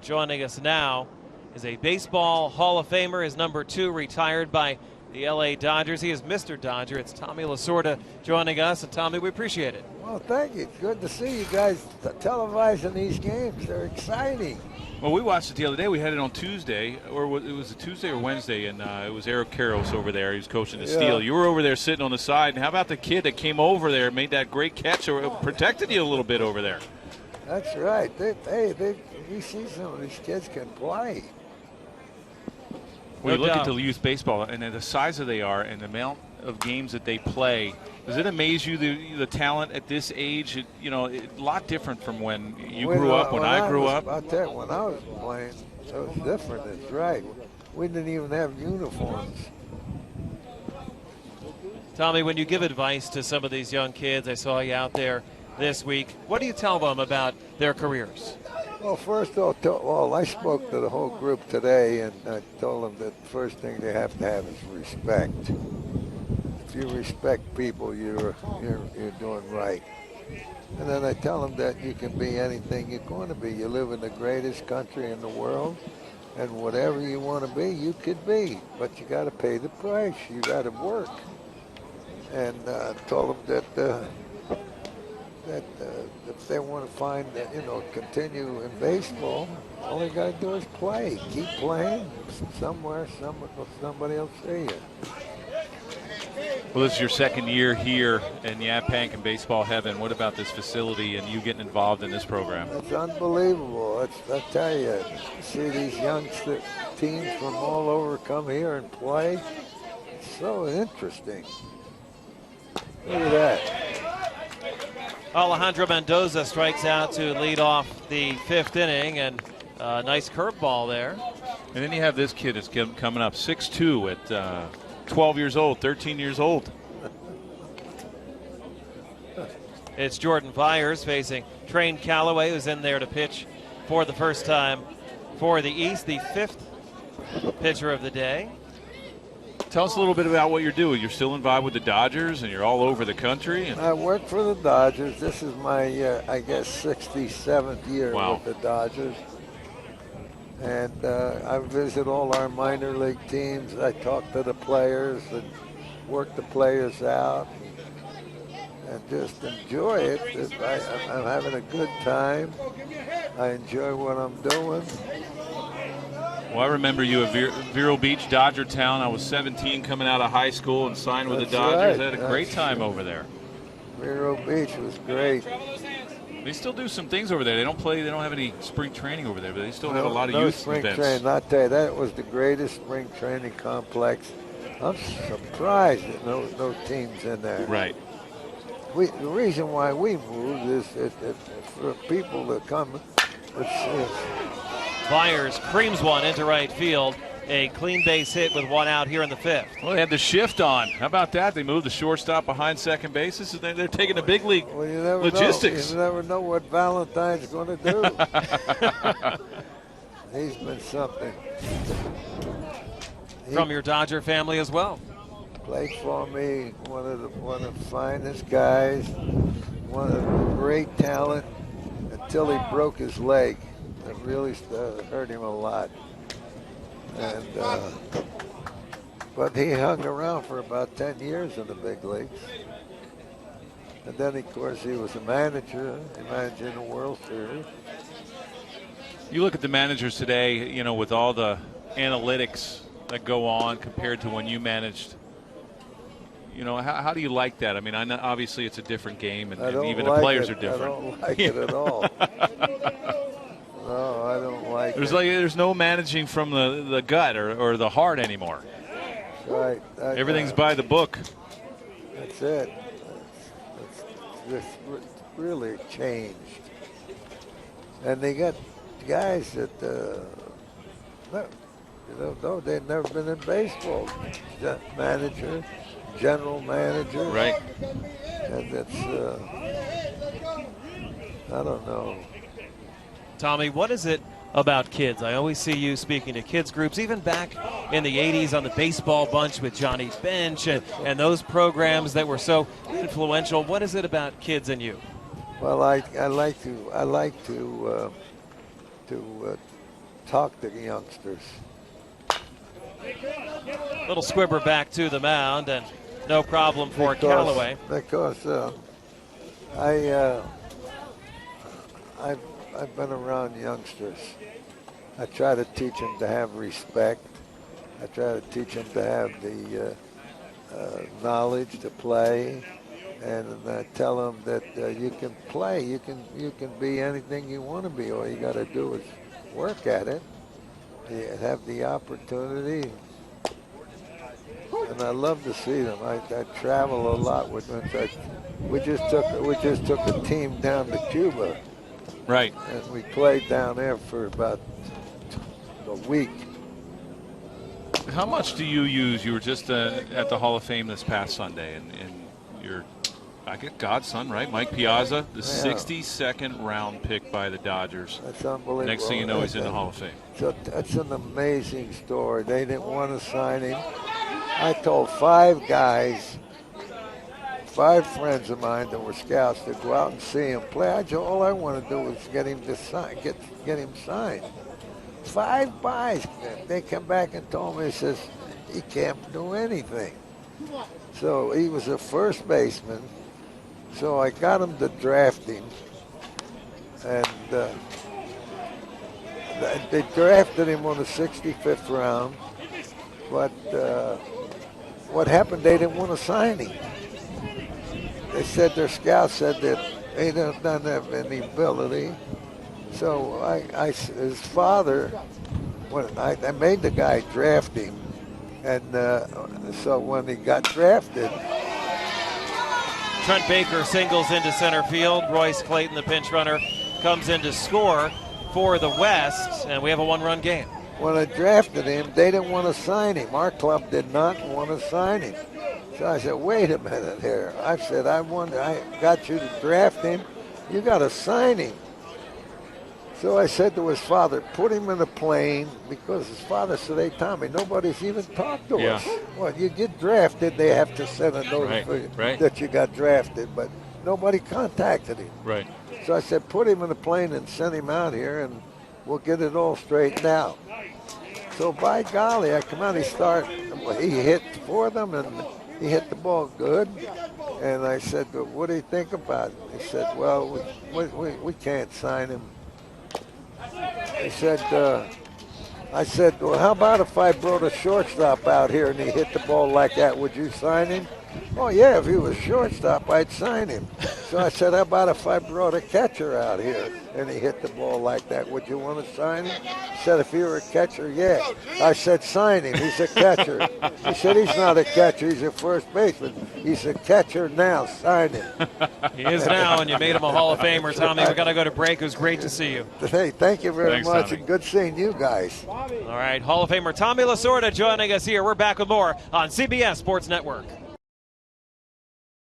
Joining us now is a baseball Hall of Famer, his number 2, retired by the LA Dodgers. He is Mr. Dodger. It's Tommy Lasorda joining us. And Tommy, we appreciate it. Well, thank you. Good to see you guys televising these games. They're exciting. Well, we watched it the other day. We had it on Tuesday, or it was a Tuesday or Wednesday, and it was Eric Karros over there. He was coaching the Steel. You were over there sitting on the side. And how about the kid that came over there, made that great catch, or protected you a little bit over there? That's right. You see some of these kids can play. When you look into youth baseball and the size that they are and the amount of games that they play, does it amaze you the talent at this age? A lot different from when you grew up, when I grew up. I'll tell you, when I was playing, it was different. It's right. We didn't even have uniforms. Tommy, when you give advice to some of these young kids, I saw you out there this week, what do you tell them about their careers? Well, first I spoke to the whole group today, and I told them that the first thing they have to have is respect. If you respect people, you're doing right. And then I tell them that you can be anything you're going to be. You live in the greatest country in the world, and whatever you want to be, you could be. But you got to pay the price. You got to work. And I told them that if they want to find, continue in baseball, all they got to do is play. Keep playing. Somewhere, somebody will see you. Well, this is your second year here in Yaphank and baseball heaven. What about this facility and you getting involved in this program? It's unbelievable. I tell you, see these young teams from all over come here and play. It's so interesting. Look at that. Alejandro Mendoza strikes out to lead off the 5th inning, and a nice curveball there. And then you have this kid that's coming up, 6'2", at 12 years old, 13 years old. It's Jordan Byers facing Train Calloway, who's in there to pitch for the first time for the East, the 5th pitcher of the day. Tell us a little bit about what you're doing. You're still involved with the Dodgers, and you're all over the country. I work for the Dodgers. This is my, 67th year with the Dodgers. And I visit all our minor league teams. I talk to the players and work the players out and just enjoy it. I'm having a good time. I enjoy what I'm doing. Well, I remember you at Vero Beach, Dodger Town. I was 17 coming out of high school and signed with the Dodgers. I had a great time over there. Vero Beach was great. They still do some things over there. They don't have any spring training over there, but they still have a lot of youth spring events. Training. I'll tell you, that was the greatest spring training complex. I'm surprised that no teams in there. Right. The reason why we moved is for people to come. Byers creams one into right field. A clean base hit with one out here in the 5th. Well, they had the shift on. How about that? They moved the shortstop behind second base. They're taking the big league logistics. You never know what Valentine's going to do. He's been something. From your Dodger family as well. Played for me, one of the finest guys, one of the great talent, until he broke his leg. It really hurt him a lot. And but he hung around for about 10 years in the big leagues. And then, of course, he was a manager. He managed in the World Series. You look at the managers today, with all the analytics that go on compared to when you managed. How do you like that? I mean, I know obviously it's a different game, and even the players are different. I don't like it at all. No, I don't like it. There's no managing from the gut or the heart anymore. Right. Everything's by the book. That's it. It's really changed. And they got guys that, they've never been in baseball. Manager, general manager. Right. And it's, I don't know. Tommy, what is it about kids? I always see you speaking to kids groups, even back in the 80s on the baseball bunch with Johnny Bench and those programs that were so influential. What is it about kids and you? Well, I like to talk to the youngsters. Little squibber back to the mound, and no problem for Callaway. Because I've been around youngsters. I try to teach them to have respect. I try to teach them to have the knowledge to play, and I tell them that you can play. You can be anything you want to be. All you got to do is work at it. You have the opportunity. And I love to see them. I travel a lot with them. We just took a team down to Cuba. Right. And we played down there for about a week. How much do you use? You were just at the Hall of Fame this past Sunday, and your, I get godson, right? Mike Piazza, the 62nd round pick by the Dodgers. That's unbelievable. Next thing you know, he's in the Hall of Fame. So that's an amazing story. They didn't want to sign him. I told 5 guys, 5 friends of mine that were scouts, to go out and see him play. All I want to do was get him to sign, get him signed. 5 guys. They come back and told me, he says, he can't do anything. So he was a first baseman. So I got him to draft him. And they drafted him on the 65th round. But what happened, they didn't want to sign him. They said, their scouts said that he doesn't have any ability. So his father, I made the guy draft him. And so when he got drafted. Trent Baker singles into center field. Royce Clayton, the pinch runner, comes in to score for the West, and we have a 1-run game. When I drafted him, they didn't want to sign him. Our club did not want to sign him. So I said, wait a minute here. I said, I got you to draft him. You got to sign him. So I said to his father, put him in a plane, because his father said, hey, Tommy, nobody's even talked to us. Well, you get drafted, they have to send a notice that you got drafted, but nobody contacted him. Right. So I said, put him in a plane and send him out here, and we'll get it all straightened out. So by golly, I come out, he hit for them, and he hit the ball good. And I said, well, what do you think about it? He said, well, we can't sign him. He said, I said, well, how about if I brought a shortstop out here and he hit the ball like that? Would you sign him? Oh, yeah, if he was shortstop, I'd sign him. So I said, how about if I brought a catcher out here and he hit the ball like that? Would you want to sign him? He said, if you were a catcher, yeah. I said, sign him. He's a catcher. He said, he's not a catcher. He's a first baseman. He's a catcher now. Sign him. He is now, and you made him a Hall of Famer, Tommy. We've got to go to break. It was great to see you. Hey, thank you very much, Tommy. and good seeing you guys. All right, Hall of Famer Tommy Lasorda joining us here. We're back with more on CBS Sports Network.